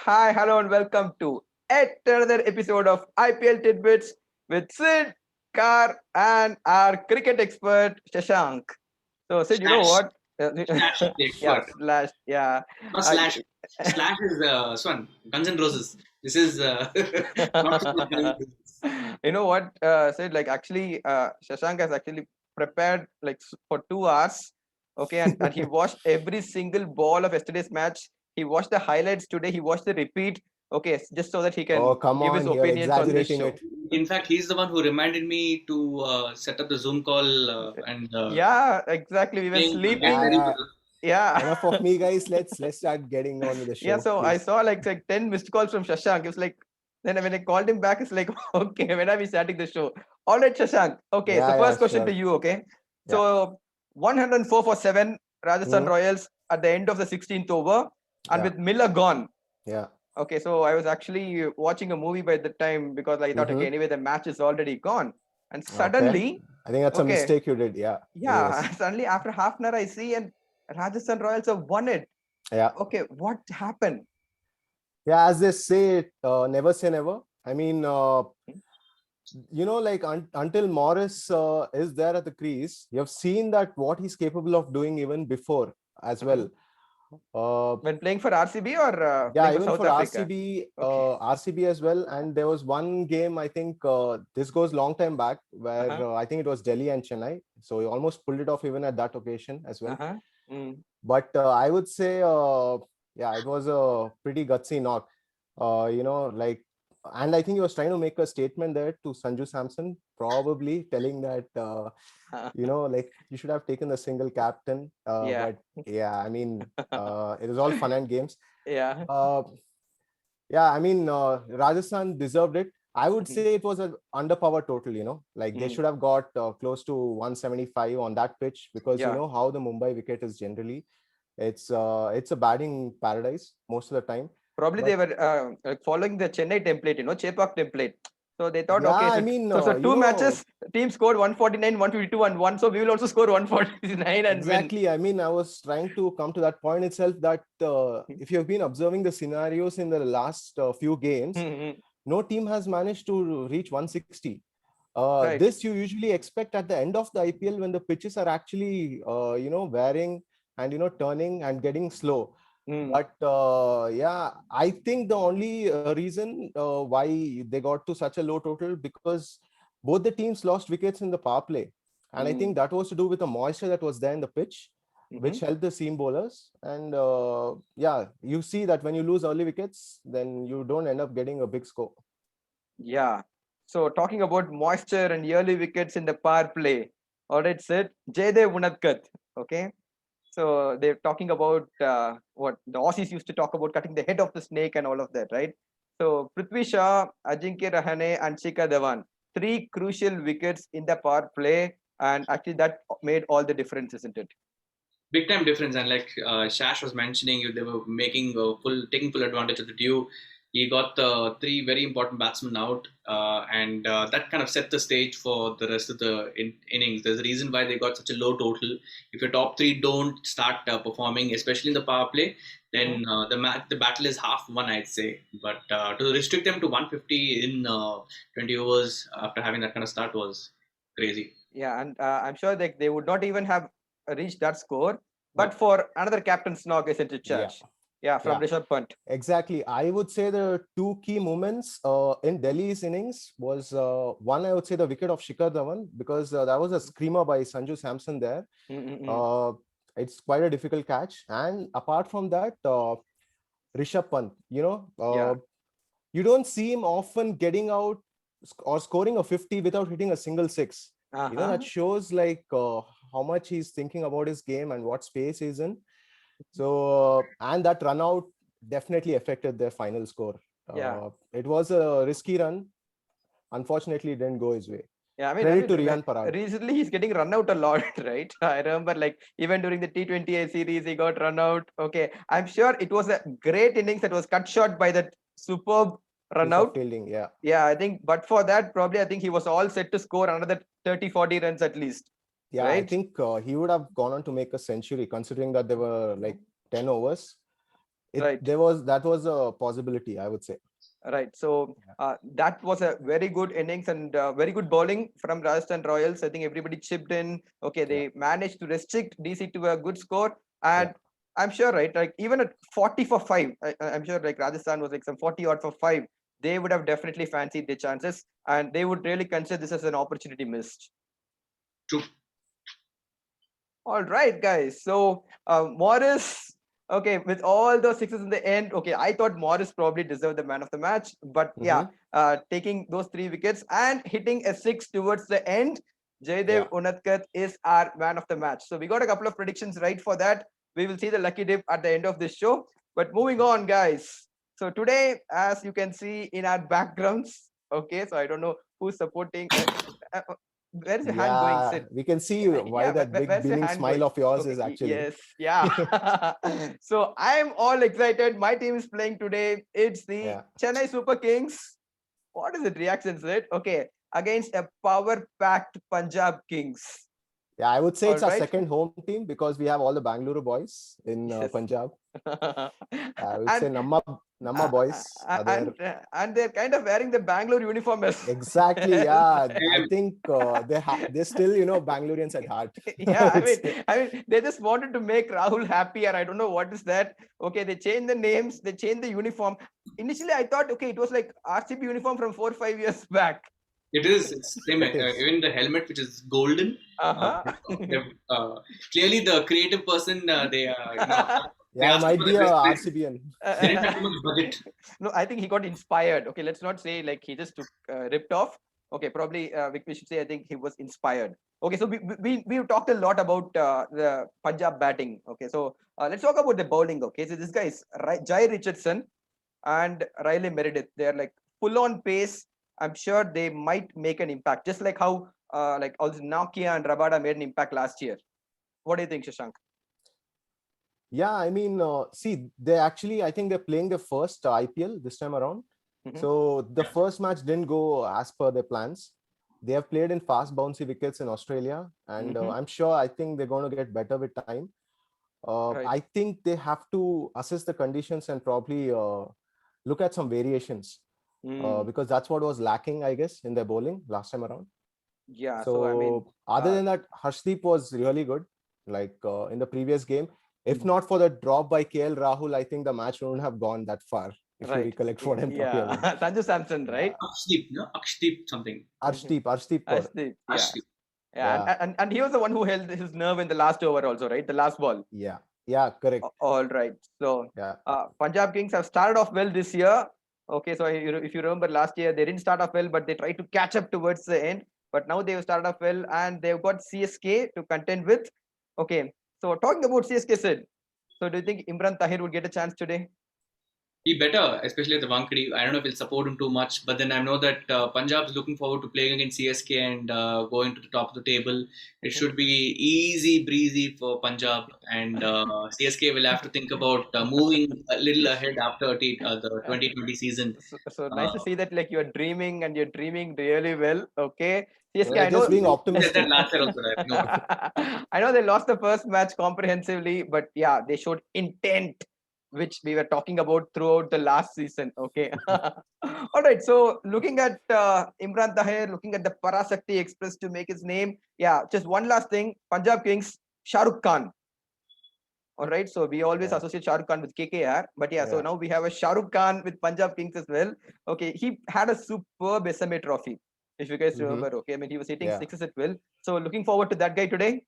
Hi, hello, and welcome to yet another episode of IPL Titbits with Sid, Kar, and our cricket expert Shashank. So, Sid, you know Slash. what? Slash is the Yeah, expert. slash, yeah. Not Uh, slash. Slash is Swan. Guns and Roses. This is not so good Guns N' Roses. you know what? Sid, like actually, Shashank has actually prepared like for 2 hours. Okay, and he watched every single ball of yesterday's match. He watched the highlights today. He watched the repeat. Okay, just so that he Oh, can come give his on, you're opinions on this exaggerating show. it. In fact, he's the one who reminded me to set up the Zoom call and Yeah, exactly. We were get sleeping. ready for Uh, the. Yeah. enough of me, guys. Let's start getting on with the Yeah, show, so I please. saw like 10 missed calls from Shashank. It was like, then when I called him back, it's like, okay, when are we starting the show? All right, Shashank. Okay, so Yeah, yeah, first question to sure. you, okay? Yeah. So 104 for 7, Rajasthan Hmm. Royals at the end of the 16th over, and Yeah. with Miller gone. Yeah. Okay, so I was actually watching a movie by the time because I thought, okay, Mm-hmm. anyway, the match is already gone. And Okay. suddenly, I think that's a okay, mistake you did. Yeah. yeah, Anyways. suddenly after half an hour, I see and Rajasthan Royals have won it. Yeah. Okay, what happened? Yeah. As they say, never say never. I mean, like until Morris is there at the crease, you have seen that what he's capable of doing even before as well. Mhm. Uh, When playing for RCB or Yeah, playing for even South for Africa? Okay. RCB as well. And there was one game, I think this goes long time back, where Uh-huh. I think it was Delhi and Chennai. So he almost pulled it off even at that occasion as well. Uh-huh. Mm. But I would say, yeah, it was a pretty gutsy knock. Like, and I think he was trying to make a statement there to Sanju Samson, probably telling that, like you should have taken the single captain. Yeah. But yeah, I mean, it was all fun and games. Yeah. Uh, yeah, I mean, Rajasthan deserved it. I would Mhm. say it was an underpower total, like they Mm. should have got close to 175 on that pitch because you Yeah. know how the Mumbai wicket is generally. It's a batting paradise most of the time. Probably they But were like following the Chennai template, Chepak template. So they thought, yeah, okay, I so mean, so, so two matches, team scored 149, 152, and one. So we will also score 149 and win. exactly. I mean, I was trying to come to that point itself that if you have been observing the scenarios in the last few games, Mhm. no team has managed to reach 160. Right. This you usually expect at the end of the IPL when the pitches are actually, wearing and, turning and getting slow. Mm. But yeah, I think the only reason why they got to such a low total because both the teams lost wickets in the power play. And I think Mm. that was to do with the moisture that was there in the pitch, Mhm. which helped the seam bowlers. And yeah, you see that when you lose early wickets, then you don't end up getting a big score. Yeah. So talking about moisture and early wickets in the power play. All right, Sid. Jaydev Unadkat. Okay. So they're talking about what the Aussies used to talk about, cutting the head of the snake and all of that, right? So Prithvi Shaw, Ajinkya Rahane, and Shikhar Dhawan, three crucial wickets in the power play, and actually that made all the difference, isn't it? Big time difference, and like Shash was mentioning, they were making taking full advantage of the due. He got the three very important batsmen out, and that kind of set the stage for the rest of the innings. There's a reason why they got such a low total. If your top three don't start performing, especially in the power play, Mm-hmm. then the battle is half won, I'd say. But to restrict them to 150 in 20 overs after having that kind of start was crazy. Yeah, and I'm sure they would not even have reached that score, but No. for another captain's knock, isn't it, Yeah, Charge? Yeah, from yeah. Rishabh Pant. Exactly. I would say the two key moments in Delhi's innings was one, I would say the wicket of Shikhar Dhawan, because that was a screamer by Sanju Samson there. Mm-mm-mm. Uh, it's quite a difficult catch. And apart from that, Rishabh Pant, Yeah. you don't see him often getting out or scoring a 50 without hitting a single six. That Uh-huh. shows like how much he's thinking about his game and what space he's in. So, and that run out definitely affected their final score. Yeah. It was a risky run. Unfortunately, it didn't go his way. Yeah, I Credit mean, to Riyan Parag. recently he's getting run out a lot, right? I remember, like, even during the T20A series, he got run out. Okay, I'm sure it was a great innings that was cut short by that superb run Piece of out. fielding, yeah. Yeah, I think, but for that, probably I think he was all set to score another 30, 40 runs at least, Yeah, I right? think he would have gone on to make a century considering that there were like 10 overs. Right. That was a possibility, I would say. Right. So that was a very good innings and very good bowling from Rajasthan Royals. I think everybody chipped in. Okay, they managed to restrict DC to a good score, and I'm sure, right? Like even at 40 for 5, I'm sure like Rajasthan was like some 40 odd for 5. They would have definitely fancied their chances, and they would really consider this as an opportunity missed. True. All right, guys. So Morris, okay, with all those sixes in the end, okay, I thought Morris probably deserved the man of the match, but yeah, taking those 3 wickets and hitting a 6 towards the end, Jaydev Unadkat is our man of the match. So we got a couple of predictions right for that. We will see the lucky dip at the end of this show. But moving on, guys. So today, as you can see in our backgrounds, okay, so I don't know who's supporting. Where is your hand going, Sid? We can see why that big where's your beaming hand smile going? of yours Okay, is actually. yes, yeah. So I'm all excited. My team is playing today. It's the Chennai Super Kings. What is it? Reaction, Sid? Okay, against a power-packed Punjab Kings. Yeah, I would say it's All our right. second home team because we have all the Bangalore boys in Yes. Punjab. I would say Namma boys are there. And they're kind of wearing the Bangalore uniform as Exactly. Yeah, I think they're still Bangaloreans at heart. Yeah, I mean, they just wanted to make Rahul happy, and I don't know what is that. Okay, they changed the names, they changed the uniform. Initially, I thought, okay, it was like RCB uniform from 4 or 5 years back. It is. It's same. Even the helmet, which is golden. Clearly, the creative person, they might be a RCBN. They didn't have too much budget. No, I think he got inspired. Okay, let's not say like he just took ripped off. Okay, probably we should say I think he was inspired. Okay, so we talked a lot about the Punjab batting. Okay, so let's talk about the bowling. Okay, so this guy is Jai Richardson and Riley Meredith. They are like full on pace. I'm sure they might make an impact, just like how like also Nokia and Rabada made an impact last year. What do you think, Shashank? Yeah, I mean, see, I think they're playing the first IPL this time around. So the first match didn't go as per their plans. They have played in fast bouncy wickets in Australia, and I think they're going to get better with time. I think they have to assess the conditions and probably look at some variations because that's what was lacking, I guess, in their bowling last time around. Yeah. So I mean, other than that, Harshdeep was really good. Like in the previous game, if not for the drop by KL Rahul, I think the match wouldn't have gone that far. If you recollect what I'm talking about. Sanju Samson, right? Arshdeep something. Arshdeep. Yeah. And he was the one who held his nerve in the last over also, right? The last ball. Yeah, correct. All right. So Punjab Kings have started off well this year. Okay, so if you remember last year, they didn't start off well, but they tried to catch up towards the end. But now they've started off well, and they've got CSK to contend with. Okay, so talking about CSK, Sid, so do you think Imran Tahir would get a chance today? He better, especially at the Wankhade. I don't know if he'll support him too much, but then I know that Punjab is looking forward to playing against CSK and going to the top of the table. It should be easy breezy for Punjab, and CSK will have to think about moving a little ahead after the 2020 season. So nice to see that like you're dreaming and you're dreaming really well. Okay, CSK, I know just being optimistic. I know they lost the first match comprehensively, but yeah, they showed intent, which we were talking about throughout the last season. Okay. All right. So looking at Imran Tahir, looking at the Parasakti Express to make his name. Yeah. Just one last thing. Punjab Kings, Shah Rukh Khan. All right. So we always associate Shah Rukh Khan with KKR. But so now we have a Shah Rukh Khan with Punjab Kings as well. Okay. He had a superb SMA trophy. If you guys remember. Okay. I mean, he was hitting sixes at will. So looking forward to that guy today.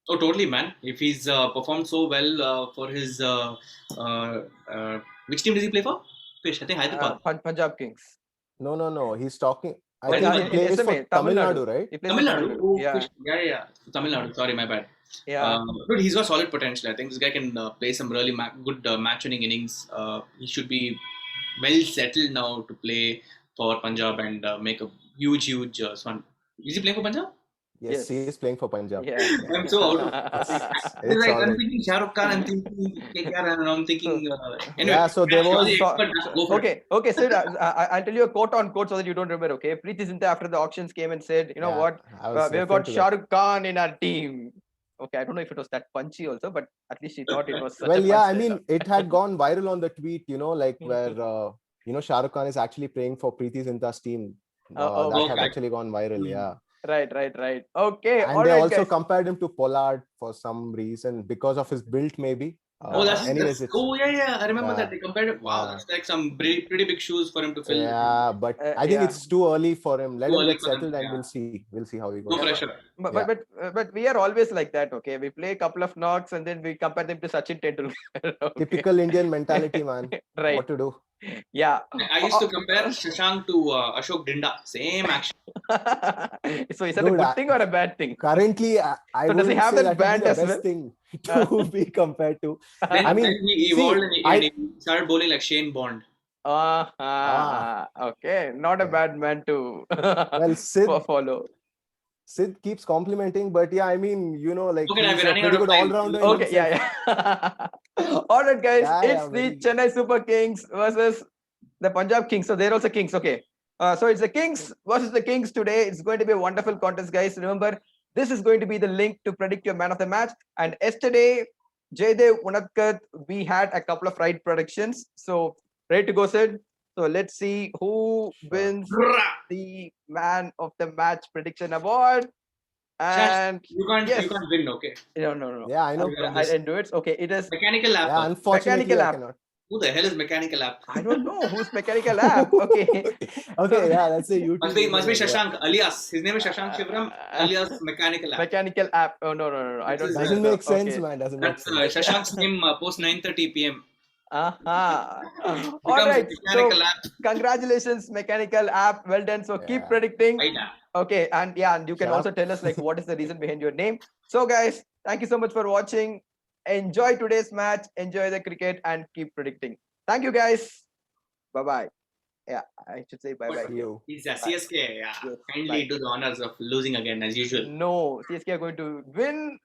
Oh, totally, man. If he's performed so well for his... which team does he play for? Fish, I think Hyderabad. Punjab Kings. No. He's talking... I think he plays for Tamil Nadu, right? Tamil Nadu? Oh, yeah. Tamil Nadu. Sorry, my bad. Yeah. But he's got solid potential. I think this guy can play some really good match-winning innings. He should be well settled now to play for Punjab and make a huge swan. Is he playing for Punjab? Yes, he is playing for Punjab. Yeah. I'm so out of I'm thinking Shah Rukh Khan, I'm thinking KKR, and I'm thinking... anyway, so there was... Okay, Sid, I'll tell you a quote on quote so that you don't remember, okay? Preeti Zinta after the auctions came and said, you know what, we've got Shah Rukh Khan in our team. Okay, I don't know if it was that punchy also, but at least she thought it was such Well, a yeah, I punch. mean, it had gone viral on the tweet, like where, Shah Rukh Khan is actually praying for Preeti Zinta's team. Oh, That had perfect. actually gone viral, yeah. Right. Okay, And all they right, also guys. compared him to Pollard for some reason because of his build, maybe. Oh, Anyways, it's yeah. I remember yeah, that they compared it. Wow, yeah, that's like some pretty big shoes for him to fill. yeah. But I think Yeah. it's too early for him. Let Too him early get for them. settled, and Yeah. we'll see. We'll see how he No goes. Yeah, pressure. Yeah. but we are always like that. Okay, we play a couple of knocks and then we compare them to Sachin Tendulkar. Okay. Typical Indian mentality, man. Right. What to do? Yeah. I used to compare Shashank to Ashok Dinda. Same action. So is that a Dude, good thing or a bad thing? currently, I So does he wouldn't have say that that would be band the as best well? thing to be compared to. Then, I mean, then he see, evolved and he started bowling like Shane Bond. Okay, not a okay. bad man to Well, follow. Sid keeps complimenting, but yeah, I mean, like Okay, now he's we're a running out pretty of good time. all-rounder in Okay, himself. yeah. All right, guys, Yeah, it's the very. Chennai Super Kings versus the Punjab Kings. So they're also Kings. Okay. So it's the Kings versus the Kings today. It's going to be a wonderful contest, guys. Remember, this is going to be the link to predict your man of the match. And yesterday, Jaydev Unadkat, we had a couple of right predictions. So ready to go, Sid? So let's see who wins the man of the match prediction award. Shash, And you yes, can't win, okay? no. Yeah, I know. I didn't do it. Okay, it is Mechanical app. Yeah, unfortunately, mechanical I app. cannot. Who the hell is Mechanical app? I don't know who's mechanical app. Okay. Okay, yeah, that's a YouTube. Must be username, yeah. Shashank, alias. His name is Shashank Shivram, alias Mechanical app. Mechanical app. Oh no. I This don't is, think Doesn't so. make sense, Okay. man. Doesn't make That's sense. Shashank's name post 9:30 p.m. All Becomes right. So Mechanical app. congratulations, mechanical app. Well done. So keep Yeah. predicting. Aida. Okay, and yeah, and you can Shut also up. tell us like what is the reason behind your name. So guys, thank you so much for watching. Enjoy today's match. Enjoy the cricket and keep predicting. Thank you, guys. Bye bye. Yeah, I should say bye bye. See you. He's a CSK. Yeah. Yes, Kindly bye. do the honors of losing again as usual. No, CSK are going to win